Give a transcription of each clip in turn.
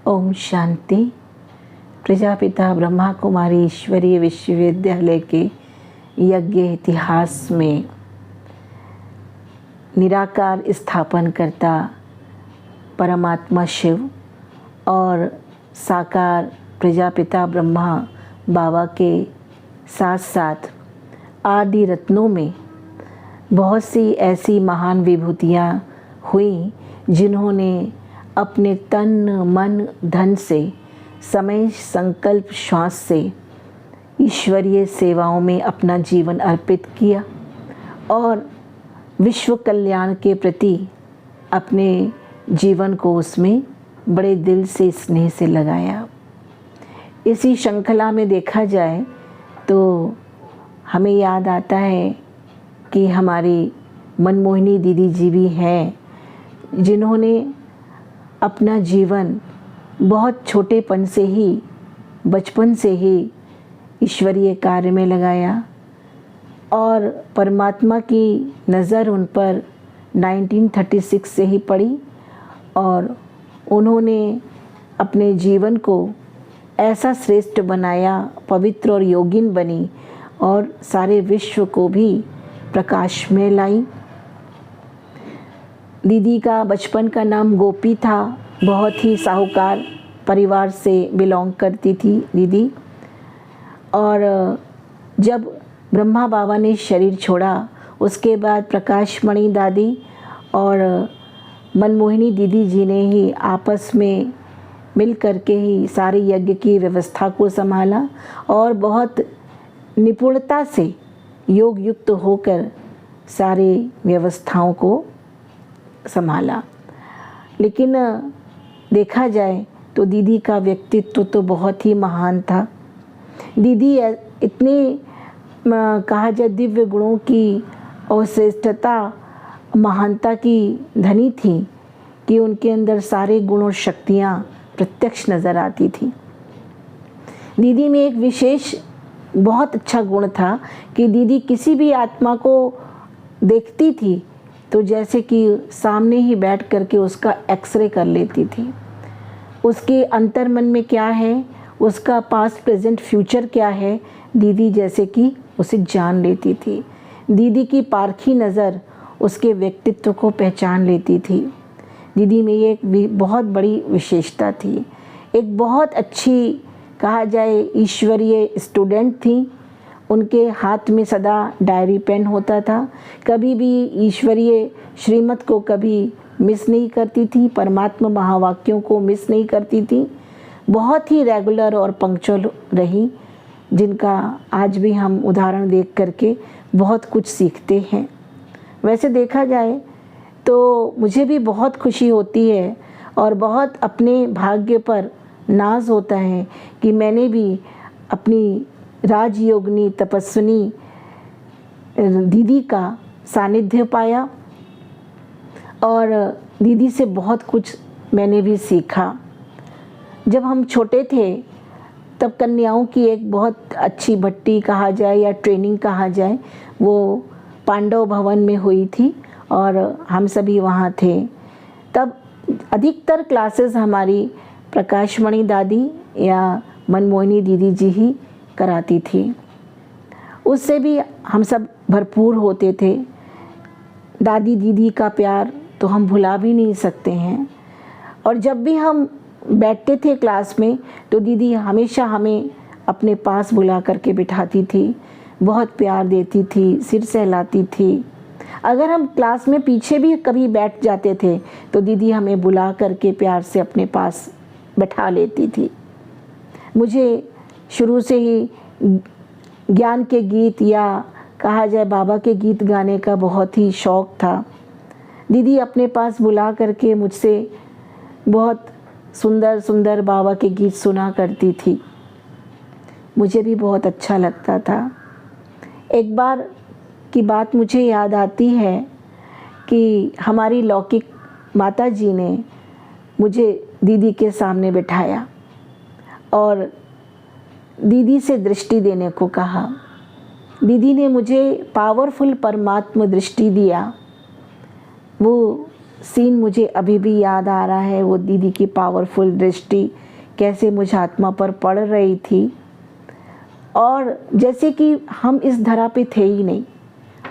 ओम शांति। प्रजापिता ब्रह्मा कुमारी ईश्वरीय विश्वविद्यालय के यज्ञ इतिहास में निराकार स्थापन करता परमात्मा शिव और साकार प्रजापिता ब्रह्मा बाबा के साथ साथ आदि रत्नों में बहुत सी ऐसी महान विभूतियाँ हुई जिन्होंने अपने तन मन धन से समय संकल्प श्वास से ईश्वरीय सेवाओं में अपना जीवन अर्पित किया और विश्व कल्याण के प्रति अपने जीवन को उसमें बड़े दिल से स्नेह से लगाया। इसी श्रृंखला में देखा जाए तो हमें याद आता है कि हमारी मनमोहिनी दीदी जी भी हैं जिन्होंने अपना जीवन बहुत छोटेपन से ही बचपन से ही ईश्वरीय कार्य में लगाया और परमात्मा की नज़र उन पर 1936 से ही पड़ी और उन्होंने अपने जीवन को ऐसा श्रेष्ठ बनाया, पवित्र और योगिन बनी और सारे विश्व को भी प्रकाश में लाई। दीदी का बचपन का नाम गोपी था। बहुत ही साहूकार परिवार से बिलोंग करती थी दीदी। और जब ब्रह्मा बाबा ने शरीर छोड़ा उसके बाद प्रकाशमणि दादी और मनमोहिनी दीदी जी ने ही आपस में मिल करके ही सारे यज्ञ की व्यवस्था को संभाला और बहुत निपुणता से योग युक्त होकर सारे व्यवस्थाओं को संभाला। लेकिन देखा जाए तो दीदी का व्यक्तित्व तो बहुत ही महान था। दीदी इतने कहा जाए दिव्य गुणों की और श्रेष्ठता महानता की धनी थी कि उनके अंदर सारे गुण और शक्तियाँ प्रत्यक्ष नज़र आती थी। दीदी में एक विशेष बहुत अच्छा गुण था कि दीदी किसी भी आत्मा को देखती थी तो जैसे कि सामने ही बैठ करके उसका एक्सरे कर लेती थी। उसके अंतर मन में क्या है, उसका पास्ट प्रेजेंट फ्यूचर क्या है, दीदी जैसे कि उसे जान लेती थी। दीदी की पारखी नज़र उसके व्यक्तित्व को पहचान लेती थी। दीदी में ये एक बहुत बड़ी विशेषता थी। एक बहुत अच्छी कहा जाए ईश्वरीय स्टूडेंट थी। उनके हाथ में सदा डायरी पेन होता था। कभी भी ईश्वरीय श्रीमत को कभी मिस नहीं करती थी, परमात्मा महावाक्यों को मिस नहीं करती थी। बहुत ही रेगुलर और पंक्चुअल रही, जिनका आज भी हम उदाहरण देख करके बहुत कुछ सीखते हैं। वैसे देखा जाए तो मुझे भी बहुत खुशी होती है और बहुत अपने भाग्य पर नाज होता है कि मैंने भी अपनी राजयोगिनी तपस्विनी दीदी का सानिध्य पाया और दीदी से बहुत कुछ मैंने भी सीखा। जब हम छोटे थे तब कन्याओं की एक बहुत अच्छी भट्टी कहा जाए या ट्रेनिंग कहा जाए वो पांडव भवन में हुई थी और हम सभी वहाँ थे। तब अधिकतर क्लासेस हमारी प्रकाशमणि दादी या मनमोहिनी दीदी जी ही कराती थी। उससे भी हम सब भरपूर होते थे। दादी दीदी का प्यार तो हम भुला भी नहीं सकते हैं। और जब भी हम बैठते थे क्लास में तो दीदी हमेशा हमें अपने पास बुला करके बिठाती थी, बहुत प्यार देती थी, सिर सहलाती थी। अगर हम क्लास में पीछे भी कभी बैठ जाते थे तो दीदी हमें बुला करके प्यार से अपने पास बैठा लेती थी। मुझे शुरू से ही ज्ञान के गीत या कहा जाए बाबा के गीत गाने का बहुत ही शौक़ था। दीदी अपने पास बुला करके मुझसे बहुत सुंदर सुंदर बाबा के गीत सुना करती थी। मुझे भी बहुत अच्छा लगता था। एक बार की बात मुझे याद आती है कि हमारी लौकिक माता जी ने मुझे दीदी के सामने बिठाया और दीदी से दृष्टि देने को कहा। दीदी ने मुझे पावरफुल परमात्मा दृष्टि दिया। वो सीन मुझे अभी भी याद आ रहा है, वो दीदी की पावरफुल दृष्टि कैसे मुझ आत्मा पर पड़ रही थी, और जैसे कि हम इस धरा पे थे ही नहीं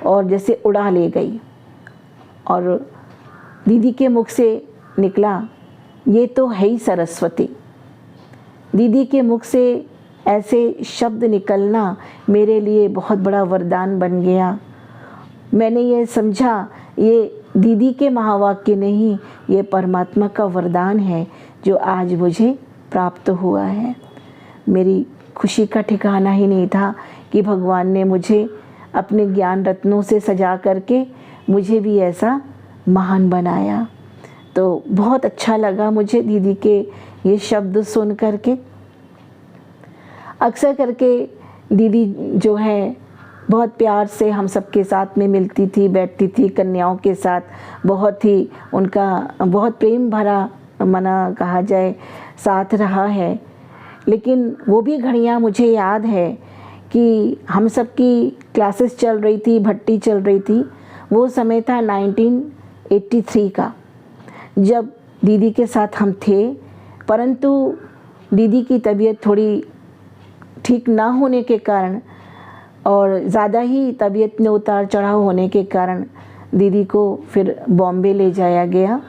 और जैसे उड़ा ले गई। और दीदी के मुख से निकला, ये तो है ही सरस्वती। दीदी के मुख से ऐसे शब्द निकलना मेरे लिए बहुत बड़ा वरदान बन गया। मैंने ये समझा, ये दीदी के महावाक्य नहीं, ये परमात्मा का वरदान है जो आज मुझे प्राप्त हुआ है। मेरी खुशी का ठिकाना ही नहीं था कि भगवान ने मुझे अपने ज्ञान रत्नों से सजा करके मुझे भी ऐसा महान बनाया। तो बहुत अच्छा लगा मुझे दीदी के ये शब्द सुन करके। अक्सर करके दीदी जो है बहुत प्यार से हम सबके साथ में मिलती थी, बैठती थी, कन्याओं के साथ बहुत ही उनका बहुत प्रेम भरा मना कहा जाए साथ रहा है। लेकिन वो भी घड़ियाँ मुझे याद है कि हम सब की क्लासेस चल रही थी, भट्टी चल रही थी। वो समय था 1983 का, जब दीदी के साथ हम थे, परंतु दीदी की तबीयत थोड़ी ठीक ना होने के कारण और ज़्यादा ही तबीयत में उतार चढ़ाव होने के कारण दीदी को फिर बॉम्बे ले जाया गया।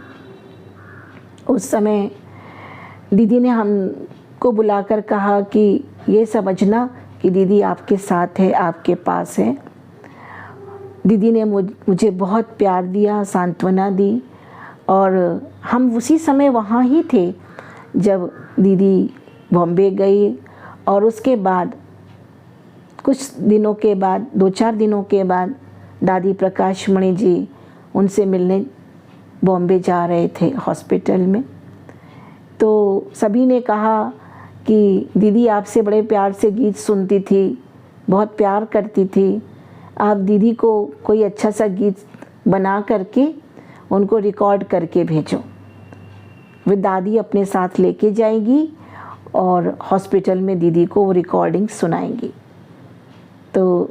उस समय दीदी ने हमको बुलाकर कहा कि ये समझना कि दीदी आपके साथ है, आपके पास है। दीदी ने मुझे बहुत प्यार दिया, सांत्वना दी, और हम उसी समय वहाँ ही थे जब दीदी बॉम्बे गई। और उसके बाद कुछ दिनों के बाद, 2-4 दिनों के बाद दादी प्रकाश मणि जी उनसे मिलने बॉम्बे जा रहे थे हॉस्पिटल में। तो सभी ने कहा कि दीदी आपसे बड़े प्यार से गीत सुनती थी, बहुत प्यार करती थी, आप दीदी को कोई अच्छा सा गीत बना करके उनको रिकॉर्ड करके भेजो। वे दादी अपने साथ लेके जाएगी और हॉस्पिटल में दीदी को वो रिकॉर्डिंग सुनाएंगी। तो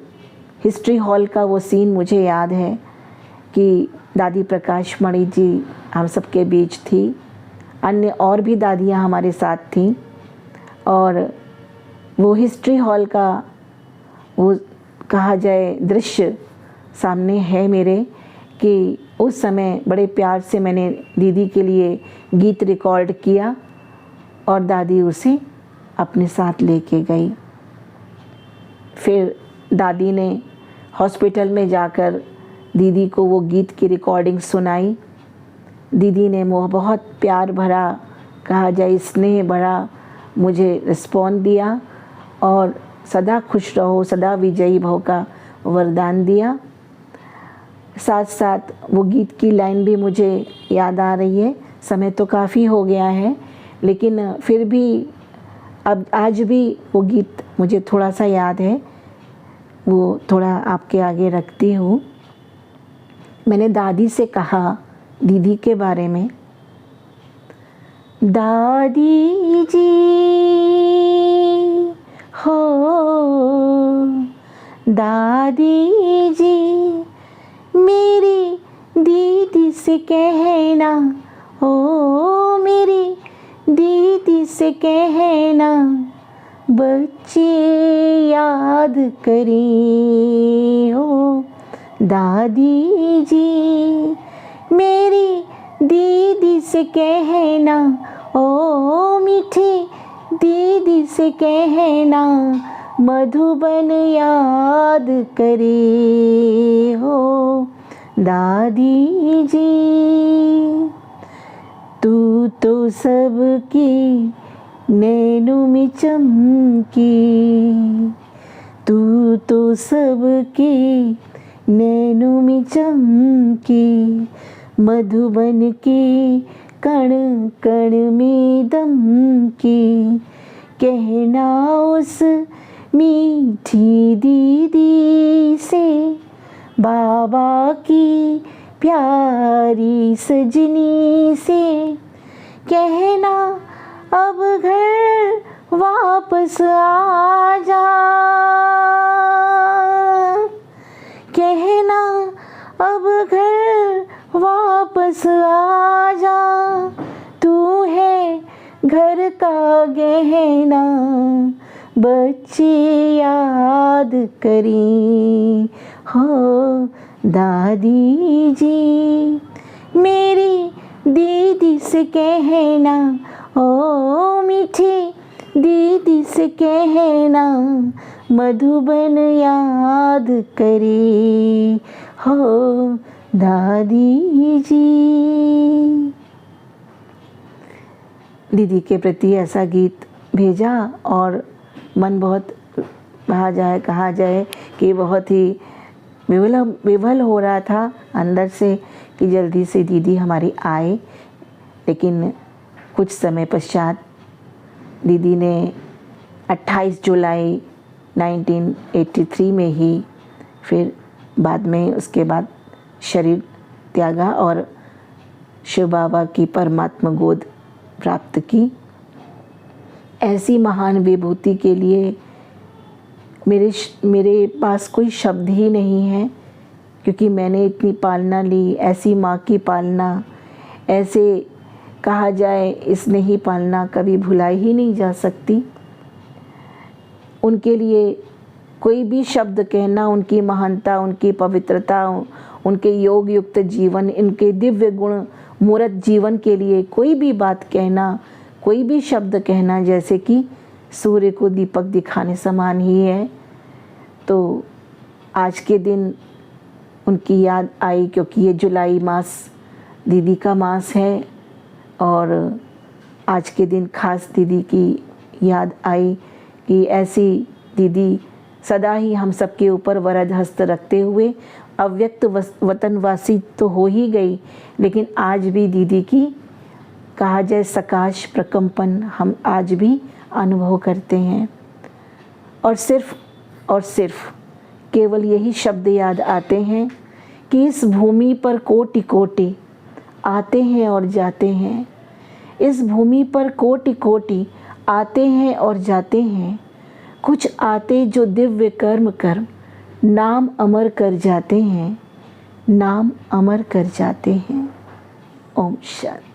हिस्ट्री हॉल का वो सीन मुझे याद है कि दादी प्रकाश मणि जी हम सबके बीच थी, अन्य और भी दादियाँ हमारे साथ थीं, और वो हिस्ट्री हॉल का वो कहा जाए दृश्य सामने है मेरे कि उस समय बड़े प्यार से मैंने दीदी के लिए गीत रिकॉर्ड किया और दादी उसे अपने साथ लेके गई। फिर दादी ने हॉस्पिटल में जाकर दीदी को वो गीत की रिकॉर्डिंग सुनाई। दीदी ने वो बहुत प्यार भरा, कहा जाए स्नेह भरा मुझे रिस्पॉन्ड दिया और सदा खुश रहो, सदा विजयी भव का वरदान दिया। साथ साथ वो गीत की लाइन भी मुझे याद आ रही है। समय तो काफ़ी हो गया है, लेकिन फिर भी अब आज भी वो गीत मुझे थोड़ा सा याद है, वो थोड़ा आपके आगे रखती हूँ। मैंने दादी से कहा दीदी के बारे में, दादी जी हो, दादी जी मेरी दीदी से कहना, ओ मेरी दीदी से कहना, बच्चे याद करें हो, दादी जी मेरी दीदी से कहना, ओ मीठी दीदी से कहना, मधुबन याद करे हो, दादी जी। तू तो सबकी नैनों में चमकी, तू तो सबकी नैनों में चमकी, मधुबन की कण कण में दम की, कहना उस मीठी दीदी से, बाबा की प्यारी सजनी से, कहना अब घर वापस आ जा, कहना अब घर वापस पास आजा, तू है घर का गहना, बच्चे याद करें हो दादी जी। मेरी दीदी से कहना, ओ मीठी दीदी से कहना, मधुबन याद करे हो दादी जी। दीदी के प्रति ऐसा गीत भेजा और मन बहुत कहा जाए कि बहुत ही विवल हो रहा था अंदर से कि जल्दी से दीदी हमारी आए। लेकिन कुछ समय पश्चात दीदी ने 28 जुलाई 1983 में ही फिर बाद में उसके बाद शरीर त्यागा और शिव बाबा की परमात्मा गोद प्राप्त की। ऐसी महान विभूति के लिए मेरे पास कोई शब्द ही नहीं है, क्योंकि मैंने इतनी पालना ली। ऐसी माँ की पालना, ऐसे कहा जाए इसने ही पालना कभी भुलाई ही नहीं जा सकती। उनके लिए कोई भी शब्द कहना, उनकी महानता, उनकी पवित्रता, उनके योग युक्त जीवन, इनके दिव्य गुण मूर्त जीवन के लिए कोई भी बात कहना, कोई भी शब्द कहना जैसे कि सूर्य को दीपक दिखाने समान ही है। तो आज के दिन उनकी याद आई, क्योंकि ये जुलाई मास दीदी का मास है और आज के दिन खास दीदी की याद आई कि ऐसी दीदी सदा ही हम सबके ऊपर वरद हस्त रखते हुए अव्यक्त वतनवासी तो हो ही गई, लेकिन आज भी दीदी की कहा जाए सकाश प्रकंपन हम आज भी अनुभव करते हैं। और सिर्फ केवल यही शब्द याद आते हैं कि इस भूमि पर कोटि कोटि आते हैं और जाते हैं। इस भूमि पर कोटि कोटि आते हैं और जाते हैं। कुछ आते जो दिव्य कर्म नाम अमर कर जाते हैं, नाम अमर कर जाते हैं। ओम शांति।